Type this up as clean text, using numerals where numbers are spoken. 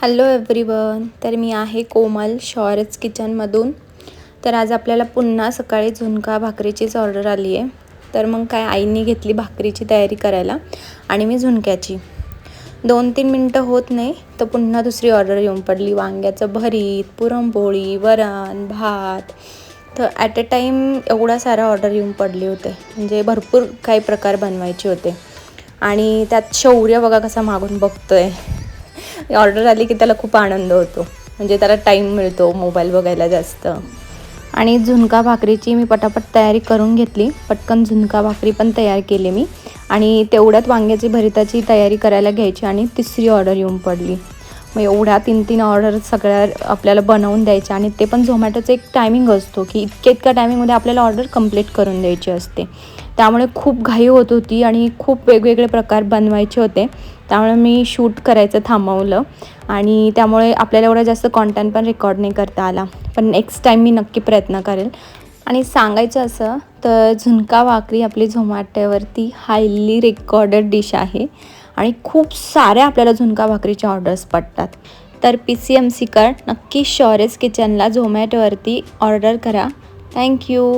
Hello everyone. तर मी आहे कोमल शॉरेज किचनमधून. तर आज आपल्याला पुन्हा सकाळी झुणका भाकरीचीच ऑर्डर आली आहे. तर मग काय आईने घेतली भाकरीची तयारी करायला आणि मी झुणक्याची. 2-3 मिनटं होत नाही तर पुन्हा दुसरी ऑर्डर येऊन पडली. वांग्याचं भरीत, पुरणपोळी, वरण, भात. तर ॲट अ टाईम एवढा सारा ऑर्डर येऊन पडले होते. म्हणजे भरपूर काही प्रकार बनवायचे होते. आणि त्यात शौर्य बघा कसा मागून बघतोय. ऑर्डर आली की त्याला खूप आनंद होतो. म्हणजे त्याला टाईम मिळतो मोबाईल बघायला जास्त. आणि झुणका भाकरीची मी पटापट तयारी करून घेतली. पटकन झुणका भाकरी पण तयार केली मी. आणि तेवढ्यात वांग्याची भरीताची तयारी करायला घ्यायची आणि तिसरी ऑर्डर येऊन पडली. मग एवढ्या 3-3 ऑर्डर सगळ्या आपल्याला बनवून द्यायच्या. आणि ते पण झोमॅटोचं एक टायमिंग असतो की इतक्या टायमिंगमध्ये आपल्याला ऑर्डर कंप्लीट करून द्यायची असते. त्यामुळे खूप घाई होत होती आणि खूप वेगवेगळे प्रकार बनवायचे होते. त्यामुळे मी शूट करायचं थांबवलं आणि त्यामुळे आपल्याला एवढा जास्त कॉन्टेंट पण रेकॉर्ड नाही करता आला. पण नेक्स्ट टाईम मी नक्की प्रयत्न करेल. आणि सांगायचं असं तर झुणका भाकरी आपली झोमॅटोवरती हायली रेकॉर्डेड डिश आहे. आणि खूप साऱ्या आपल्याला झुणका भाकरीच्या ऑर्डर्स पडतात. तर PCMC कर नक्की शॉरेज किचनला झोमॅटोवरती ऑर्डर करा. थँक्यू.